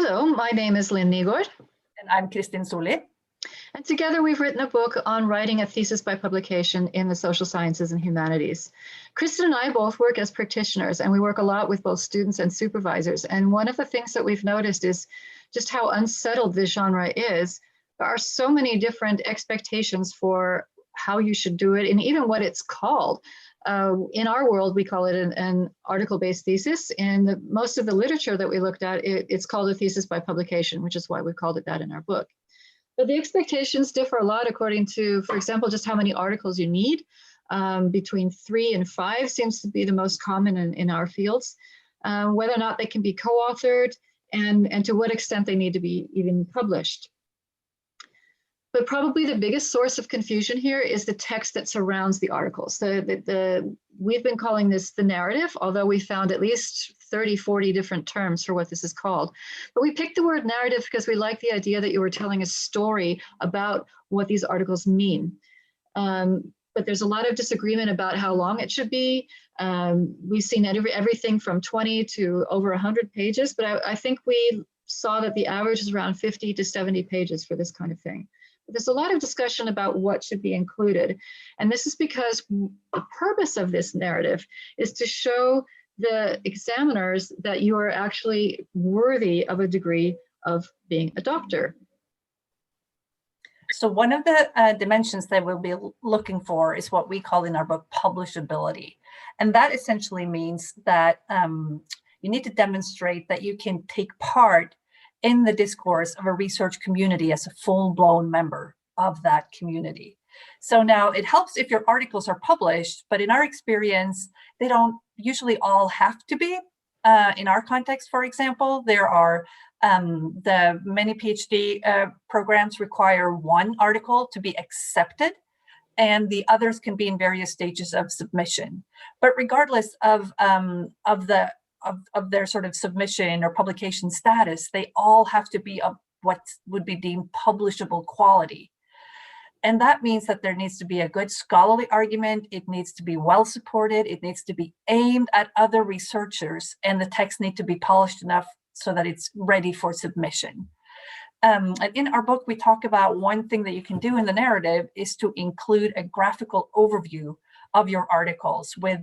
Hello, my name is Lynn Nygaard. And I'm Kristin Solli. And together we've written a book on writing a thesis by publication in the social sciences and humanities. Kristin and I both work as practitioners, and we work a lot with both students and supervisors. And one of the things that we've noticed is just how unsettled this genre is. There are so many different expectations for how you should do it and even what it's called. In our world, we call it an article-based thesis. In most of the literature that we looked at, it's called a thesis by publication, which is why we called it that in our book. But the expectations differ a lot according to, for example, just how many articles you need. Between 3 and 5 seems to be the most common in our fields. Whether or not they can be co-authored and to what extent they need to be even published. But probably the biggest source of confusion here is the text that surrounds the articles. We've been calling this the narrative, although we found at least 30, 40 different terms for what this is called. But we picked the word narrative because we like the idea that you were telling a story about what these articles mean. But there's a lot of disagreement about how long it should be. We've seen everything from 20 to over 100 pages, but I think we saw that the average is around 50 to 70 pages for this kind of thing. There's a lot of discussion about what should be included. And this is because the purpose of this narrative is to show the examiners that you are actually worthy of a degree of being a doctor. So one of the dimensions that we'll be looking for is what we call in our book publishability. And that essentially means that you need to demonstrate that you can take part in the discourse of a research community as a full-blown member of that community. So now it helps if your articles are published, but in our experience, they don't usually all have to be. In our context, for example, there are the many PhD programs require one article to be accepted, and the others can be in various stages of submission. But regardless of their sort of submission or publication status, they all have to be of what would be deemed publishable quality. And that means that there needs to be a good scholarly argument, it needs to be well supported, it needs to be aimed at other researchers, and the text need to be polished enough so that it's ready for submission. And in our book, we talk about one thing that you can do in the narrative is to include a graphical overview of your articles with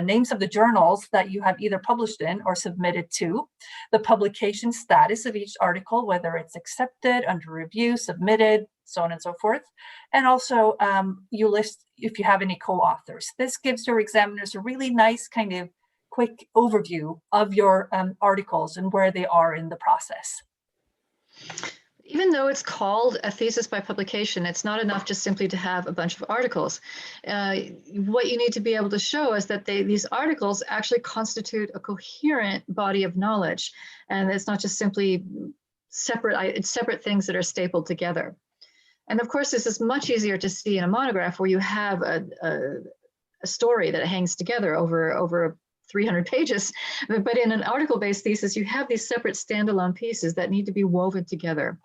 names of the journals that you have either published in or submitted to, the publication status of each article, whether it's accepted, under review, submitted, so on and so forth. And also you list if you have any co-authors. This gives your examiners a really nice kind of quick overview of your articles and where they are in the process. Even though it's called a thesis by publication, it's not enough just simply to have a bunch of articles. What you need to be able to show is that these articles actually constitute a coherent body of knowledge. And it's not just simply separate things that are stapled together. And of course, this is much easier to see in a monograph where you have a story that hangs together over 300 pages. But in an article-based thesis, you have these separate standalone pieces that need to be woven together.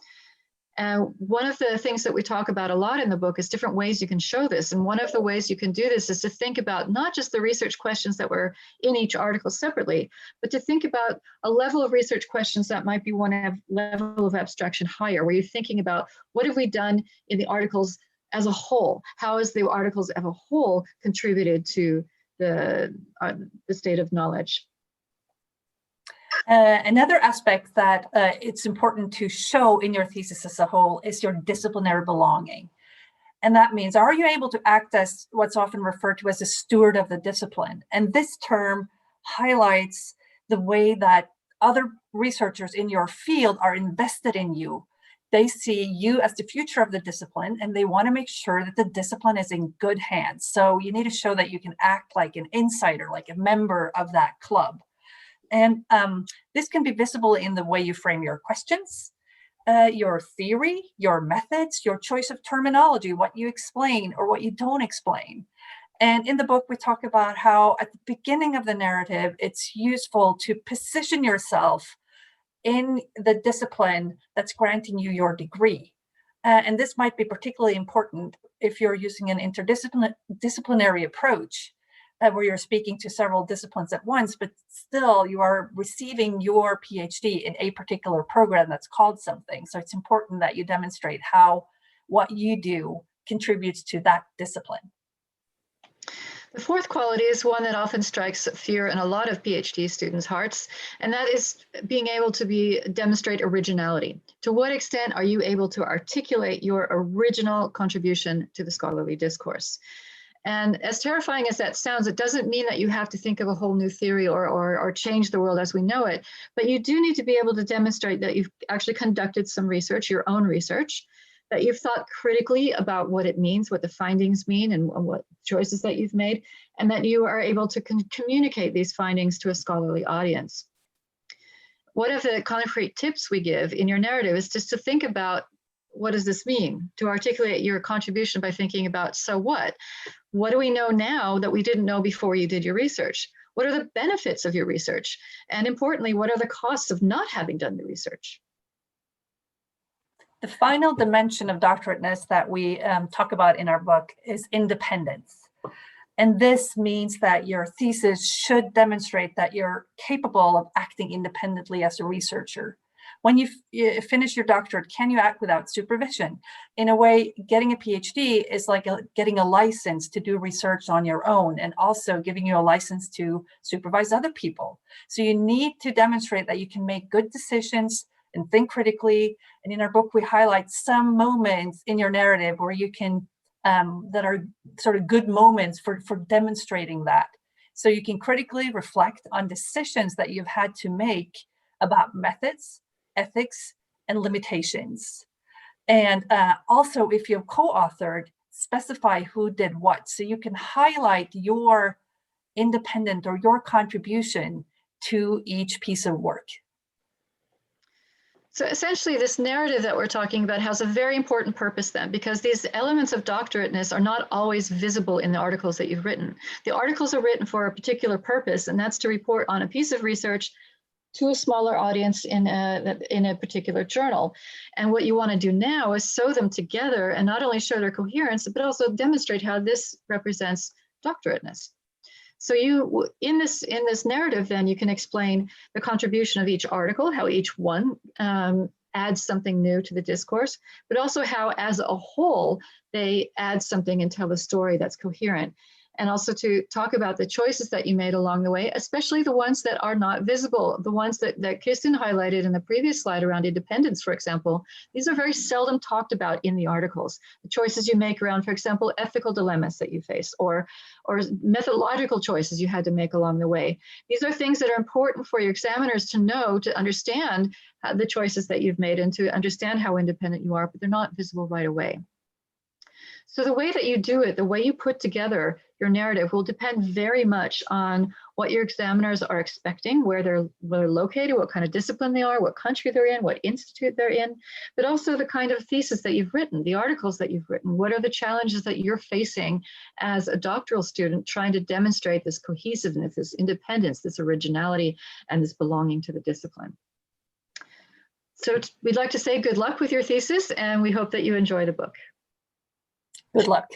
And one of the things that we talk about a lot in the book is different ways you can show this. And one of the ways you can do this is to think about not just the research questions that were in each article separately, but to think about a level of research questions that might be one level of abstraction higher, where you're thinking about what have we done in the articles as a whole? How has the articles as a whole contributed to the state of knowledge? Another aspect that it's important to show in your thesis as a whole is your disciplinary belonging. And that means, are you able to act as what's often referred to as a steward of the discipline? And this term highlights the way that other researchers in your field are invested in you. They see you as the future of the discipline, and they want to make sure that the discipline is in good hands. So you need to show that you can act like an insider, like a member of that club. And this can be visible in the way you frame your questions, your theory, your methods, your choice of terminology, what you explain or what you don't explain. And in the book, we talk about how at the beginning of the narrative, it's useful to position yourself in the discipline that's granting you your degree. And this might be particularly important if you're using an interdisciplinary approach, where you're speaking to several disciplines at once, but still you are receiving your PhD in a particular program that's called something. So it's important that you demonstrate how what you do contributes to that discipline. The fourth quality is one that often strikes fear in a lot of PhD students' hearts, and that is being able to demonstrate originality. To what extent are you able to articulate your original contribution to the scholarly discourse? And as terrifying as that sounds, it doesn't mean that you have to think of a whole new theory or change the world as we know it, but you do need to be able to demonstrate that you've actually conducted some research, your own research, that you've thought critically about what it means, what the findings mean, and what choices that you've made, and that you are able to communicate these findings to a scholarly audience. One of the concrete tips we give in your narrative is just to think about, what does this mean? To articulate your contribution by thinking about, so what? What do we know now that we didn't know before you did your research? What are the benefits of your research? And importantly, what are the costs of not having done the research? The final dimension of doctorateness that we talk about in our book is independence. And this means that your thesis should demonstrate that you're capable of acting independently as a researcher. When you finish your doctorate, can you act without supervision? In a way, getting a PhD is like getting a license to do research on your own, and also giving you a license to supervise other people. So you need to demonstrate that you can make good decisions and think critically. And in our book, we highlight some moments in your narrative where you can, that are sort of good moments for demonstrating that. So you can critically reflect on decisions that you've had to make about methods, ethics, and limitations. And also, if you've co-authored, specify who did what. So you can highlight your independent or your contribution to each piece of work. So essentially, this narrative that we're talking about has a very important purpose then, because these elements of doctorateness are not always visible in the articles that you've written. The articles are written for a particular purpose, and that's to report on a piece of research to a smaller audience in a particular journal. And what you want to do now is sew them together and not only show their coherence, but also demonstrate how this represents doctorateness. So you, in this narrative, then you can explain the contribution of each article, how each one adds something new to the discourse, but also how, as a whole, they add something and tell a story that's coherent. And also to talk about the choices that you made along the way, especially the ones that are not visible, the ones that Kristin highlighted in the previous slide around independence, for example. These are very seldom talked about in the articles. The choices you make around, for example, ethical dilemmas that you face, or methodological choices you had to make along the way. These are things that are important for your examiners to know, to understand the choices that you've made and to understand how independent you are, but they're not visible right away. So the way that you do it, the way you put together your narrative will depend very much on what your examiners are expecting, where they're located, what kind of discipline they are, what country they're in, what institute they're in, but also the kind of thesis that you've written, the articles that you've written. What are the challenges that you're facing as a doctoral student trying to demonstrate this cohesiveness, this independence, this originality, and this belonging to the discipline? So we'd like to say good luck with your thesis, and we hope that you enjoy the book. Good luck.